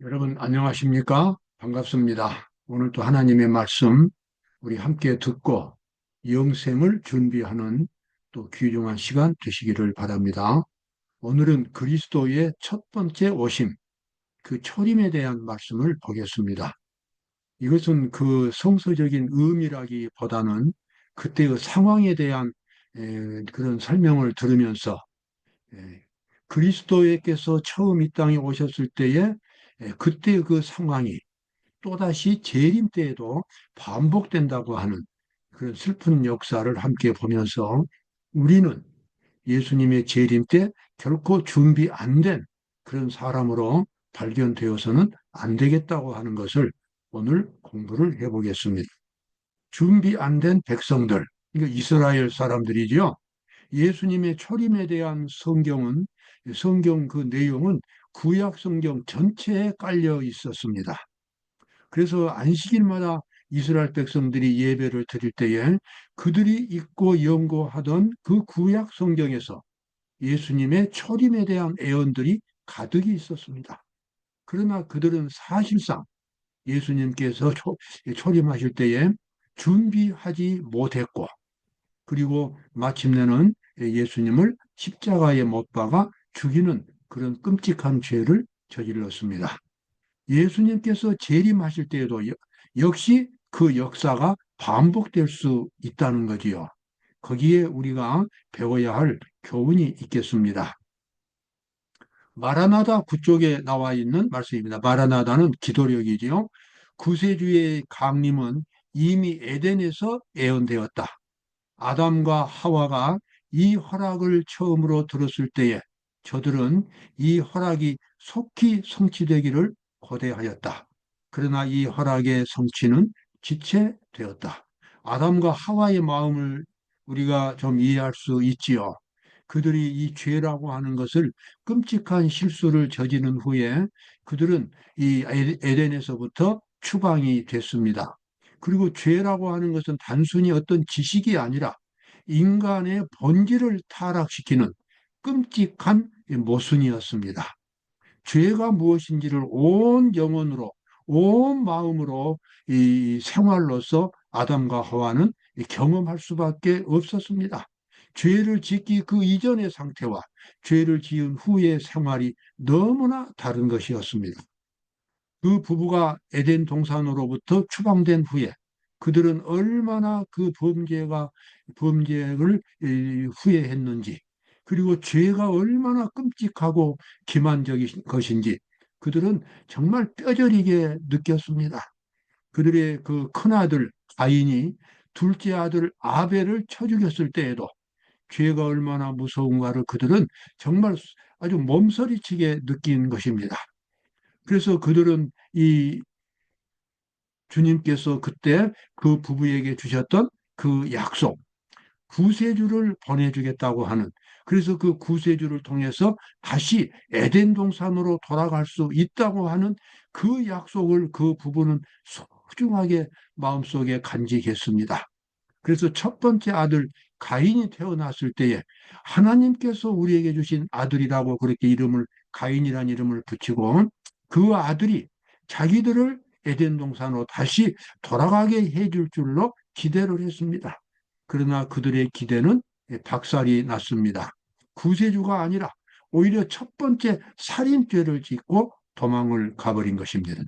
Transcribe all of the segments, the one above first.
여러분 안녕하십니까? 반갑습니다. 오늘 또 하나님의 말씀 우리 함께 듣고 영생을 준비하는 또 귀중한 시간 되시기를 바랍니다. 오늘은 그리스도의 첫 번째 오심, 그 초림에 대한 말씀을 보겠습니다. 이것은 그 성서적인 의미라기보다는 그때의 상황에 대한 그런 설명을 들으면서 그리스도께서 처음 이 땅에 오셨을 때에 그때 그 상황이 또다시 재림 때에도 반복된다고 하는 그런 슬픈 역사를 함께 보면서 우리는 예수님의 재림 때 결코 준비 안 된 그런 사람으로 발견되어서는 안 되겠다고 하는 것을 오늘 공부를 해보겠습니다. 준비 안 된 백성들, 이거 이스라엘 사람들이죠. 예수님의 초림에 대한 성경 그 내용은 구약 성경 전체에 깔려 있었습니다. 그래서 안식일마다 이스라엘 백성들이 예배를 드릴 때에 그들이 읽고 연구하던 그 구약 성경에서 예수님의 초림에 대한 예언들이 가득히 있었습니다. 그러나 그들은 사실상 예수님께서 초림하실 때에 준비하지 못했고, 그리고 마침내는 예수님을 십자가에 못 박아 죽이는 그런 끔찍한 죄를 저질렀습니다. 예수님께서 재림하실 때에도 역시 그 역사가 반복될 수 있다는 거지요. 거기에 우리가 배워야 할 교훈이 있겠습니다. 마라나다 구쪽에 나와 있는 말씀입니다. 마라나다는 기도력이지요. 구세주의 강림은 이미 에덴에서 예언되었다. 아담과 하와가 이 허락을 처음으로 들었을 때에 저들은 이 허락이 속히 성취되기를 고대하였다. 그러나 이 허락의 성취는 지체되었다. 아담과 하와의 마음을 우리가 좀 이해할 수 있지요. 그들이 이 죄라고 하는 것을 끔찍한 실수를 저지른 후에 그들은 이 에덴에서부터 추방이 됐습니다. 그리고 죄라고 하는 것은 단순히 어떤 지식이 아니라 인간의 본질을 타락시키는 끔찍한 모순이었습니다. 죄가 무엇인지를 온 영혼으로, 온 마음으로 이 생활로서 아담과 하와는 경험할 수밖에 없었습니다. 죄를 짓기 그 이전의 상태와 죄를 지은 후의 생활이 너무나 다른 것이었습니다. 그 부부가 에덴 동산으로부터 추방된 후에 그들은 얼마나 그 범죄를 후회했는지, 그리고 죄가 얼마나 끔찍하고 기만적인 것인지 그들은 정말 뼈저리게 느꼈습니다. 그들의 그 큰아들 가인이 둘째 아들 아벨을 쳐 죽였을 때에도 죄가 얼마나 무서운가를 그들은 정말 아주 몸서리치게 느낀 것입니다. 그래서 그들은 이 주님께서 그때 그 부부에게 주셨던 그 약속, 구세주를 보내주겠다고 하는, 그래서 그 구세주를 통해서 다시 에덴 동산으로 돌아갈 수 있다고 하는 그 약속을 그 부부는 소중하게 마음속에 간직했습니다. 그래서 첫 번째 아들 가인이 태어났을 때에 하나님께서 우리에게 주신 아들이라고 그렇게 가인이라는 이름을 붙이고, 그 아들이 자기들을 에덴 동산으로 다시 돌아가게 해줄 줄로 기대를 했습니다. 그러나 그들의 기대는 박살이 났습니다. 구세주가 아니라 오히려 첫 번째 살인죄를 짓고 도망을 가버린 것입니다.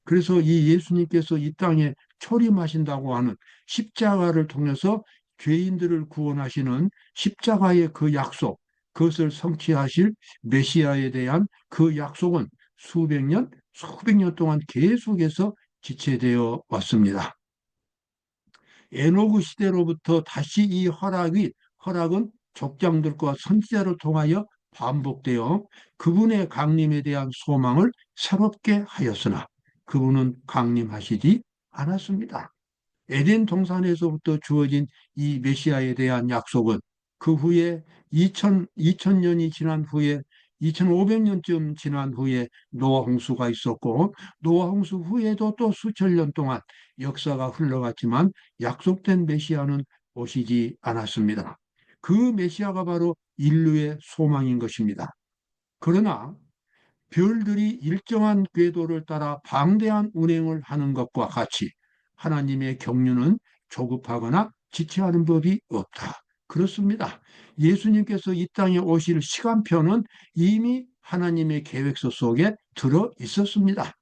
그래서 이 예수님께서 이 땅에 초림하신다고 하는 십자가를 통해서 죄인들을 구원하시는 십자가의 그 약속, 그것을 성취하실 메시아에 대한 그 약속은 수백 년 동안 계속해서 지체되어 왔습니다. 에노그 시대로부터 다시 이 허락은 족장들과 선지자를 통하여 반복되어 그분의 강림에 대한 소망을 새롭게 하였으나 그분은 강림하시지 않았습니다. 에덴 동산에서부터 주어진 이 메시아에 대한 약속은 그 후에 2000년이 지난 후에 2500년쯤 지난 후에 노아 홍수가 있었고, 노아 홍수 후에도 또 수천 년 동안 역사가 흘러갔지만 약속된 메시아는 오시지 않았습니다. 그 메시아가 바로 인류의 소망인 것입니다. 그러나 별들이 일정한 궤도를 따라 방대한 운행을 하는 것과 같이 하나님의 경륜은 조급하거나 지체하는 법이 없다. 그렇습니다. 예수님께서 이 땅에 오실 시간표는 이미 하나님의 계획서 속에 들어 있었습니다.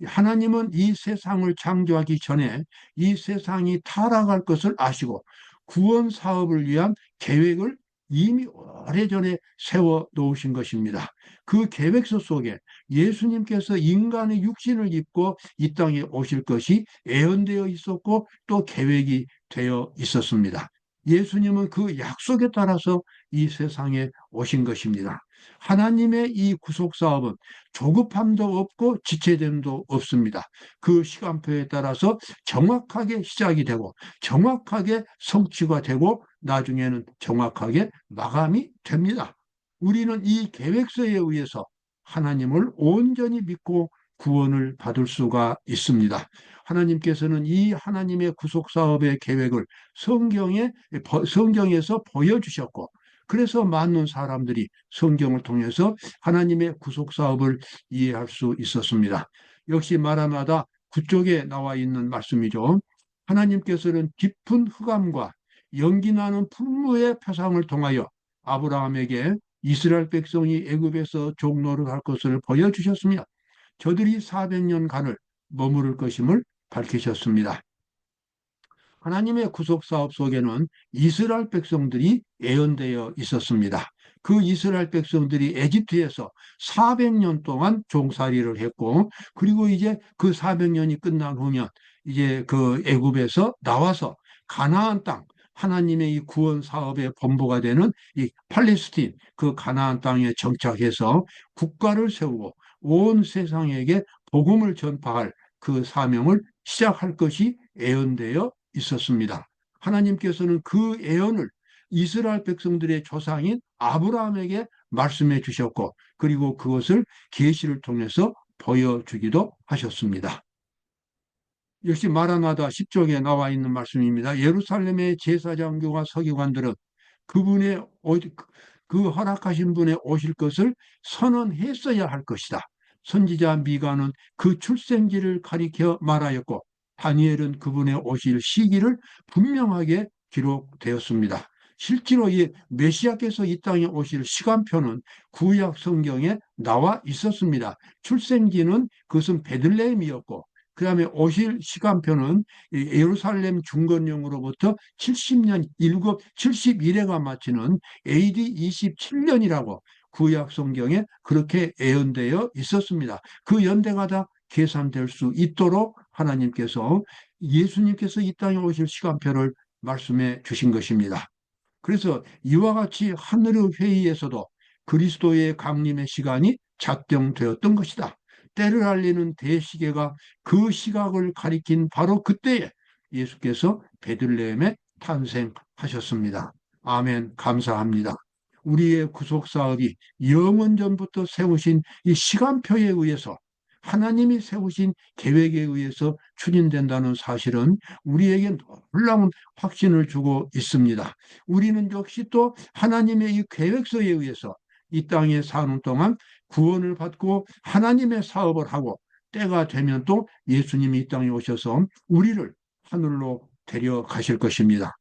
하나님은 이 세상을 창조하기 전에 이 세상이 타락할 것을 아시고 구원 사업을 위한 계획을 이미 오래전에 세워 놓으신 것입니다. 그 계획서 속에 예수님께서 인간의 육신을 입고 이 땅에 오실 것이 예언되어 있었고 또 계획이 되어 있었습니다. 예수님은 그 약속에 따라서 이 세상에 오신 것입니다. 하나님의 이 구속 사업은 조급함도 없고 지체됨도 없습니다. 그 시간표에 따라서 정확하게 시작이 되고 정확하게 성취가 되고 나중에는 정확하게 마감이 됩니다. 우리는 이 계획서에 의해서 하나님을 온전히 믿고 구원을 받을 수가 있습니다. 하나님께서는 이 하나님의 구속 사업의 계획을 성경에서 보여주셨고, 그래서 많은 사람들이 성경을 통해서 하나님의 구속 사업을 이해할 수 있었습니다. 역시 마라나다 9쪽에 나와 있는 말씀이죠. 하나님께서는 깊은 흑암과 연기 나는 풀무의 표상을 통하여 아브라함에게 이스라엘 백성이 애굽에서 종노릇할 것을 보여주셨으며 저들이 400년간을 머무를 것임을 밝히셨습니다. 하나님의 구속 사업 속에는 이스라엘 백성들이 예언되어 있었습니다. 그 이스라엘 백성들이 에집트에서 400년 동안 종살이를 했고, 그리고 이제 그 400년이 끝난 후면 이제 그 애굽에서 나와서 가나안 땅, 하나님의 이 구원 사업의 본부가 되는 이 팔레스틴, 그 가나안 땅에 정착해서 국가를 세우고 온 세상에게 복음을 전파할 그 사명을 시작할 것이 예언되어 있었습니다. 하나님께서는 그 예언을 이스라엘 백성들의 조상인 아브라함에게 말씀해 주셨고, 그리고 그것을 계시를 통해서 보여주기도 하셨습니다. 역시 마라나다 10쪽에 나와 있는 말씀입니다. 예루살렘의 제사장교와 서기관들은 그분의 그 허락하신 분의 오실 것을 선언했어야 할 것이다. 선지자 미가는 그 출생지를 가리켜 말하였고, 다니엘은 그분의 오실 시기를 분명하게 기록되었습니다. 실제로 이 메시아께서 이 땅에 오실 시간표는 구약 성경에 나와 있었습니다. 출생지는 그것은 베들레헴이었고, 그 다음에 오실 시간표는 예루살렘 중건령으로부터 70년, 71회가 마치는 AD 27년이라고 구약 성경에 그렇게 예언되어 있었습니다. 그 연대가 다 계산될 수 있도록 하나님께서 예수님께서 이 땅에 오실 시간표를 말씀해 주신 것입니다. 그래서 이와 같이 하늘의 회의에서도 그리스도의 강림의 시간이 작정되었던 것이다. 때를 알리는 대시계가 그 시각을 가리킨 바로 그때에 예수께서 베들레헴에 탄생하셨습니다. 아멘. 감사합니다. 우리의 구속 사업이 영원전부터 세우신 이 시간표에 의해서, 하나님이 세우신 계획에 의해서 추진된다는 사실은 우리에게 놀라운 확신을 주고 있습니다. 우리는 역시 또 하나님의 이 계획서에 의해서 이 땅에 사는 동안 구원을 받고 하나님의 사업을 하고, 때가 되면 또 예수님이 이 땅에 오셔서 우리를 하늘로 데려가실 것입니다.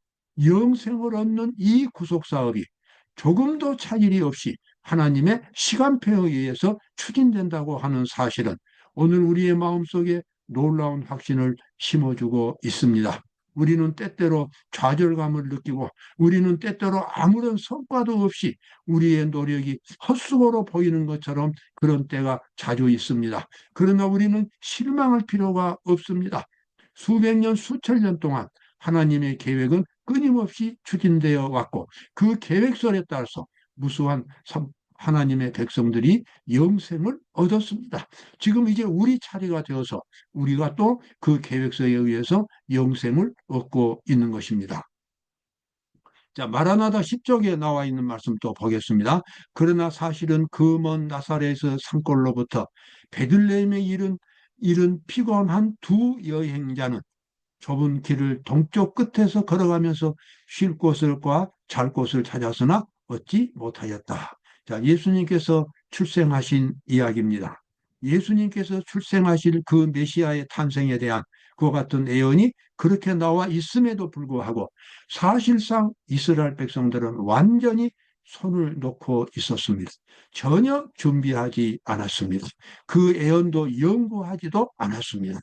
영생을 얻는 이 구속 사업이 조금도 차질이 없이 하나님의 시간표에 의해서 추진된다고 하는 사실은 오늘 우리의 마음속에 놀라운 확신을 심어주고 있습니다. 우리는 때때로 좌절감을 느끼고, 우리는 때때로 아무런 성과도 없이 우리의 노력이 헛수고로 보이는 것처럼 그런 때가 자주 있습니다. 그러나 우리는 실망할 필요가 없습니다. 수백 년, 수천 년 동안 하나님의 계획은 끊임없이 추진되어 왔고, 그 계획설에 따라서 무수한 하나님의 백성들이 영생을 얻었습니다. 지금 이제 우리 차례가 되어서 우리가 또 그 계획서에 의해서 영생을 얻고 있는 것입니다. 자, 마라나다 10쪽에 나와 있는 말씀 또 보겠습니다. 그러나 사실은 그 먼 나사렛에서 산골로부터 베들레헴에 이른 피곤한 두 여행자는 좁은 길을 동쪽 끝에서 걸어가면서 쉴 곳과 잘 곳을 찾았으나 얻지 못하였다. 자, 예수님께서 출생하신 이야기입니다. 예수님께서 출생하실 그 메시아의 탄생에 대한 그와 같은 예언이 그렇게 나와 있음에도 불구하고 사실상 이스라엘 백성들은 완전히 손을 놓고 있었습니다. 전혀 준비하지 않았습니다. 그 예언도 연구하지도 않았습니다.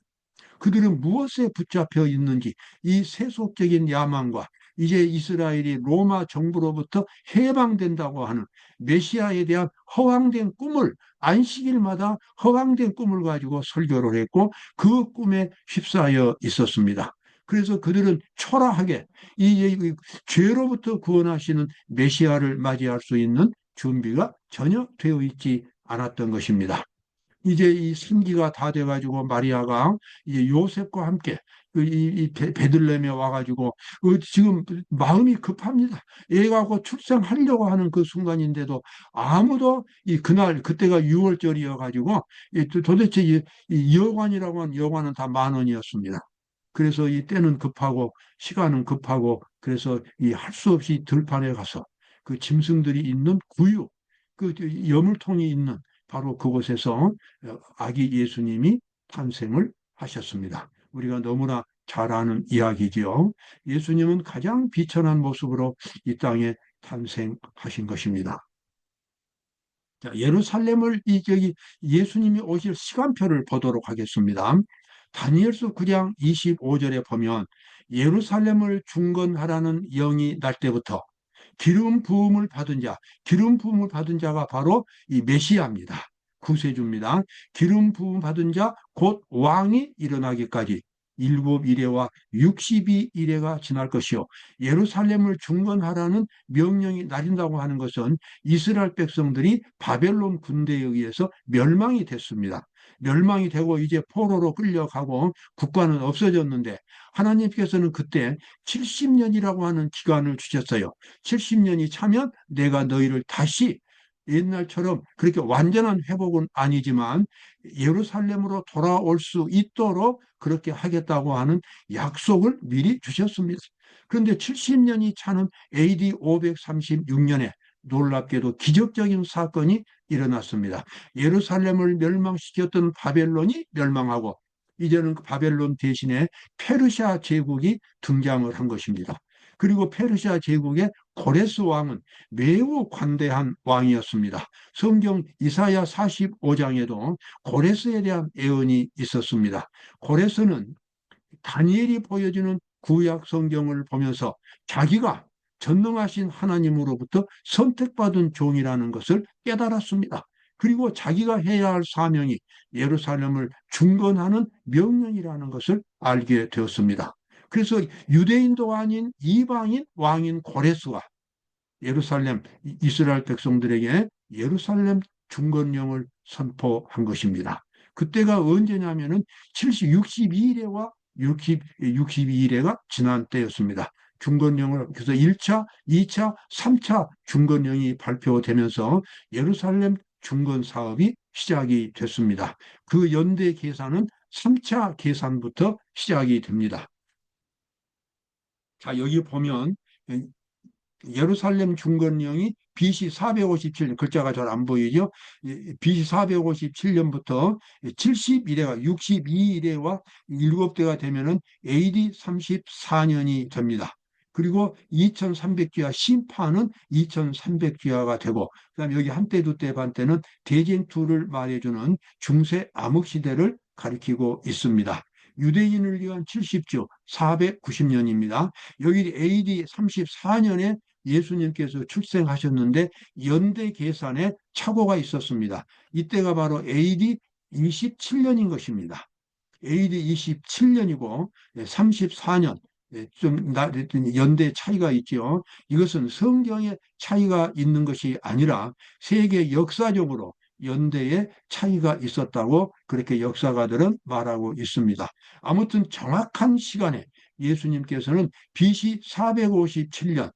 그들은 무엇에 붙잡혀 있는지 이 세속적인 야망과 이제 이스라엘이 로마 정부로부터 해방된다고 하는 메시아에 대한 허황된 꿈을 안식일마다 허황된 꿈을 가지고 설교를 했고 그 꿈에 휩싸여 있었습니다. 그래서 그들은 초라하게 이 죄로부터 구원하시는 메시아를 맞이할 수 있는 준비가 전혀 되어 있지 않았던 것입니다. 이제 이 생기가 다 돼가지고 마리아가 이제 요셉과 함께 이 베들레헴에 와가지고 지금 마음이 급합니다. 애가 곧 출생하려고 하는 그 순간인데도 아무도 그날 그때가 6월절이어가지고 도대체 이 여관이라고 하는 여관은 다 10,000원이었습니다. 그래서 이 때는 급하고 시간은 급하고 그래서 이 할 수 없이 들판에 가서 그 짐승들이 있는 구유 그 여물통이 있는 바로 그곳에서 아기 예수님이 탄생을 하셨습니다. 우리가 너무나 잘 아는 이야기지요. 예수님은 가장 비천한 모습으로 이 땅에 탄생하신 것입니다. 자, 예루살렘을 저기 예수님이 오실 시간표를 보도록 하겠습니다. 다니엘서 9장 25절에 보면 예루살렘을 중건하라는 영이 날 때부터 기름 부음을 받은 자, 기름 부음을 받은 자가 바로 이 메시아입니다. 구세주입니다. 기름 부음 받은 자, 곧 왕이 일어나기까지 7일에와 62일에가 지날 것이요. 예루살렘을 중건하라는 명령이 내린다고 하는 것은 이스라엘 백성들이 바벨론 군대에 의해서 멸망이 됐습니다. 멸망이 되고 이제 포로로 끌려가고 국가는 없어졌는데 하나님께서는 그때 70년이라고 하는 기간을 주셨어요. 70년이 차면 내가 너희를 다시 옛날처럼 그렇게 완전한 회복은 아니지만 예루살렘으로 돌아올 수 있도록 그렇게 하겠다고 하는 약속을 미리 주셨습니다. 그런데 70년이 차는 AD 536년에 놀랍게도 기적적인 사건이 일어났습니다. 예루살렘을 멸망시켰던 바벨론이 멸망하고 이제는 그 바벨론 대신에 페르시아 제국이 등장을 한 것입니다. 그리고 페르시아 제국의 고레스 왕은 매우 관대한 왕이었습니다. 성경 이사야 45장에도 고레스에 대한 예언이 있었습니다. 고레스는 다니엘이 보여주는 구약 성경을 보면서 자기가 전능하신 하나님으로부터 선택받은 종이라는 것을 깨달았습니다. 그리고 자기가 해야 할 사명이 예루살렘을 중건하는 명령이라는 것을 알게 되었습니다. 그래서 유대인도 아닌 이방인 왕인 고레스가 예루살렘 이스라엘 백성들에게 예루살렘 중건령을 선포한 것입니다. 그때가 언제냐면은 62일에와 62일에가 지난 때였습니다. 중건령을 그래서 1차, 2차, 3차 중건령이 발표되면서 예루살렘 중건 사업이 시작이 됐습니다. 그 연대 계산은 3차 계산부터 시작이 됩니다. 자, 여기 보면 예루살렘 중건령이 BC 457년, 글자가 잘 안 보이죠? BC 457년부터 71회와 62일에와 7대가 되면은 AD 34년이 됩니다. 그리고 2300주야 심판은 2300주야가 되고, 그다음에 여기 한때, 두때, 반때는 대쟁투를 말해주는 중세 암흑시대를 가리키고 있습니다. 유대인을 위한 70주 490년입니다. 여기 AD 34년에 예수님께서 출생하셨는데 연대 계산에 착오가 있었습니다. 이때가 바로 AD 27년인 것입니다. AD 27년이고 34년 좀 연대 차이가 있죠. 이것은 성경의 차이가 있는 것이 아니라 세계 역사적으로 연대에 차이가 있었다고 그렇게 역사가들은 말하고 있습니다. 아무튼 정확한 시간에 예수님께서는 BC 457년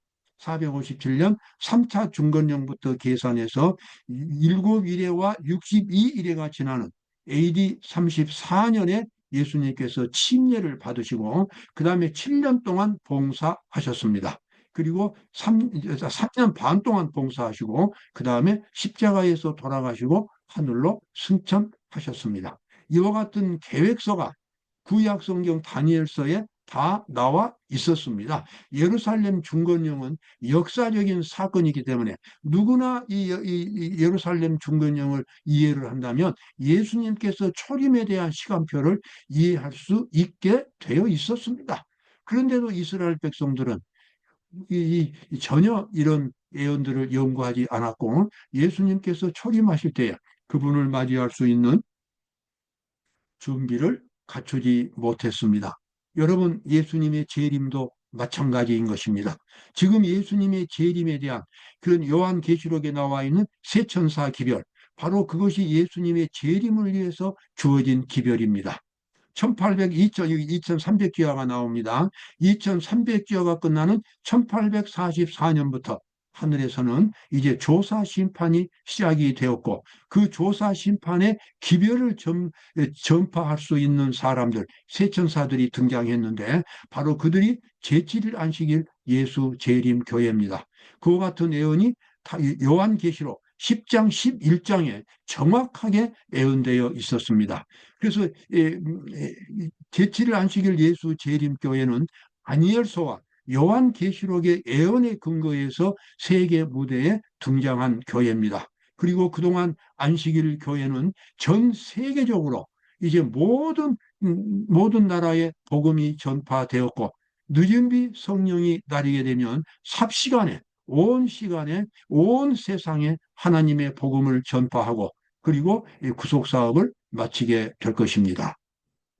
3차 중건령부터 계산해서 7일에와 62일에가 지나는 AD 34년에 예수님께서 침례를 받으시고 그 다음에 7년 동안 봉사하셨습니다. 그리고 3년 반 동안 봉사하시고 그 다음에 십자가에서 돌아가시고 하늘로 승천하셨습니다. 이와 같은 계획서가 구약 성경 다니엘서에 다 나와 있었습니다. 예루살렘 중건령은 역사적인 사건이기 때문에 누구나 이 예루살렘 중건령을 이해를 한다면 예수님께서 초림에 대한 시간표를 이해할 수 있게 되어 있었습니다. 그런데도 이스라엘 백성들은 전혀 이런 예언들을 연구하지 않았고 예수님께서 초림하실 때에 그분을 맞이할 수 있는 준비를 갖추지 못했습니다. 여러분, 예수님의 재림도 마찬가지인 것입니다. 지금 예수님의 재림에 대한 그런 요한계시록에 나와 있는 세천사 기별, 바로 그것이 예수님의 재림을 위해서 주어진 기별입니다. 1800, 2300기화가 나옵니다. 2300기화가 끝나는 1844년부터 하늘에서는 이제 조사 심판이 시작이 되었고 그 조사 심판의 기별을 전파할 수 있는 사람들, 세천사들이 등장했는데 바로 그들이 제7일 안식일 예수 재림 교회입니다. 그와 같은 예언이 요한계시록 10장, 11장에 정확하게 예언되어 있었습니다. 그래서 제7일 안식일 예수 재림교회는 다니엘서와 요한계시록의 예언에 근거해서 세계 무대에 등장한 교회입니다. 그리고 그동안 안식일 교회는 전 세계적으로 이제 모든 나라에 복음이 전파되었고 늦은 비 성령이 나리게 되면 삽시간에 온 시간에 온 세상에 하나님의 복음을 전파하고 그리고 구속 사업을 마치게 될 것입니다.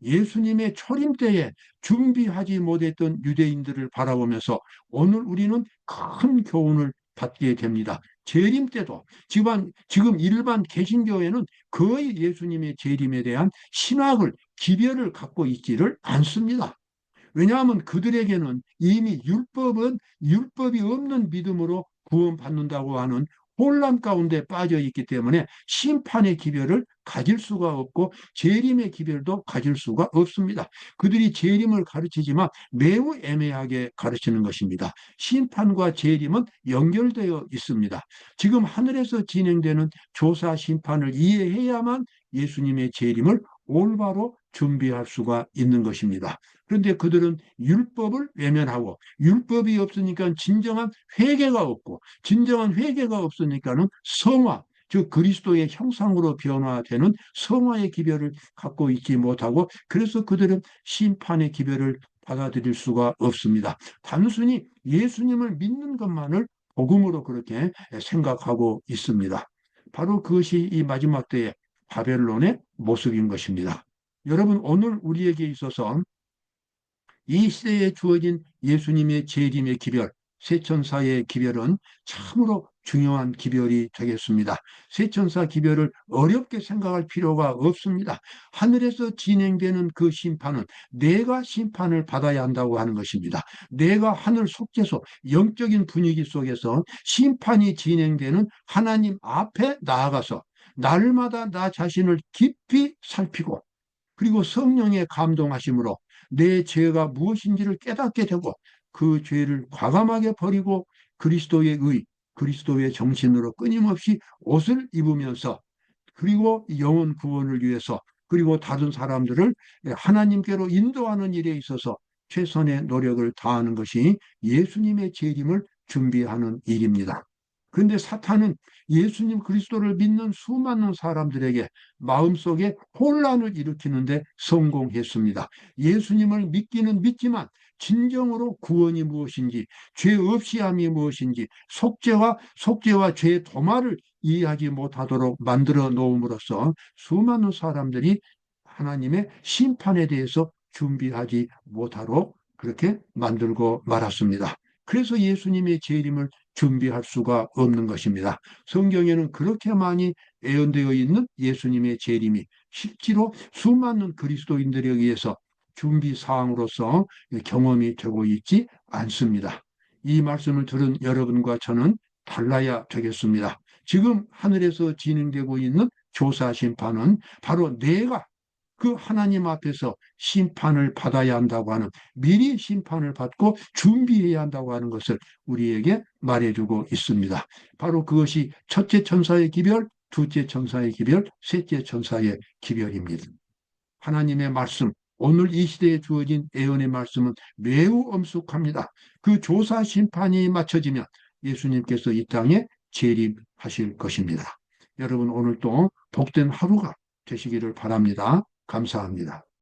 예수님의 초림 때에 준비하지 못했던 유대인들을 바라보면서 오늘 우리는 큰 교훈을 받게 됩니다. 재림 때도 지금 일반 개신교회는 거의 예수님의 재림에 대한 신학을 기별을 갖고 있지를 않습니다. 왜냐하면 그들에게는 이미 율법이 없는 믿음으로 구원받는다고 하는 혼란 가운데 빠져 있기 때문에 심판의 기별을 가질 수가 없고 재림의 기별도 가질 수가 없습니다. 그들이 재림을 가르치지만 매우 애매하게 가르치는 것입니다. 심판과 재림은 연결되어 있습니다. 지금 하늘에서 진행되는 조사 심판을 이해해야만 예수님의 재림을 올바로 준비할 수가 있는 것입니다. 그런데 그들은 율법을 외면하고 율법이 없으니까 진정한 회개가 없고 진정한 회개가 없으니까는 성화, 즉 그리스도의 형상으로 변화되는 성화의 기별을 갖고 있지 못하고 그래서 그들은 심판의 기별을 받아들일 수가 없습니다. 단순히 예수님을 믿는 것만을 복음으로 그렇게 생각하고 있습니다. 바로 그것이 이 마지막 때의 바벨론의 모습인 것입니다. 여러분, 오늘 우리에게 있어서 이 시대에 주어진 예수님의 재림의 기별, 세천사의 기별은 참으로 중요한 기별이 되겠습니다. 세천사 기별을 어렵게 생각할 필요가 없습니다. 하늘에서 진행되는 그 심판은 내가 심판을 받아야 한다고 하는 것입니다. 내가 하늘 속죄소, 영적인 분위기 속에서 심판이 진행되는 하나님 앞에 나아가서 날마다 나 자신을 깊이 살피고 그리고 성령의 감동하심으로 내 죄가 무엇인지를 깨닫게 되고 그 죄를 과감하게 버리고 그리스도의 그리스도의 정신으로 끊임없이 옷을 입으면서 그리고 영혼 구원을 위해서 그리고 다른 사람들을 하나님께로 인도하는 일에 있어서 최선의 노력을 다하는 것이 예수님의 재림을 준비하는 일입니다. 그런데 사탄은 예수님 그리스도를 믿는 수많은 사람들에게 마음속에 혼란을 일으키는데 성공했습니다. 예수님을 믿기는 믿지만 진정으로 구원이 무엇인지, 죄 없이 함이 무엇인지, 속죄와 죄의 도마를 이해하지 못하도록 만들어 놓음으로써 수많은 사람들이 하나님의 심판에 대해서 준비하지 못하도록 그렇게 만들고 말았습니다. 그래서 예수님의 재림을 준비할 수가 없는 것입니다. 성경에는 그렇게 많이 예언되어 있는 예수님의 재림이 실제로 수많은 그리스도인들에 의해서 준비 사항으로서 경험이 되고 있지 않습니다. 이 말씀을 들은 여러분과 저는 달라야 되겠습니다. 지금 하늘에서 진행되고 있는 조사 심판은 바로 내가 그 하나님 앞에서 심판을 받아야 한다고 하는, 미리 심판을 받고 준비해야 한다고 하는 것을 우리에게 말해주고 있습니다. 바로 그것이 첫째 천사의 기별, 둘째 천사의 기별, 셋째 천사의 기별입니다. 하나님의 말씀, 오늘 이 시대에 주어진 예언의 말씀은 매우 엄숙합니다. 그 조사 심판이 맞춰지면 예수님께서 이 땅에 재림하실 것입니다. 여러분, 오늘도 복된 하루가 되시기를 바랍니다. 감사합니다.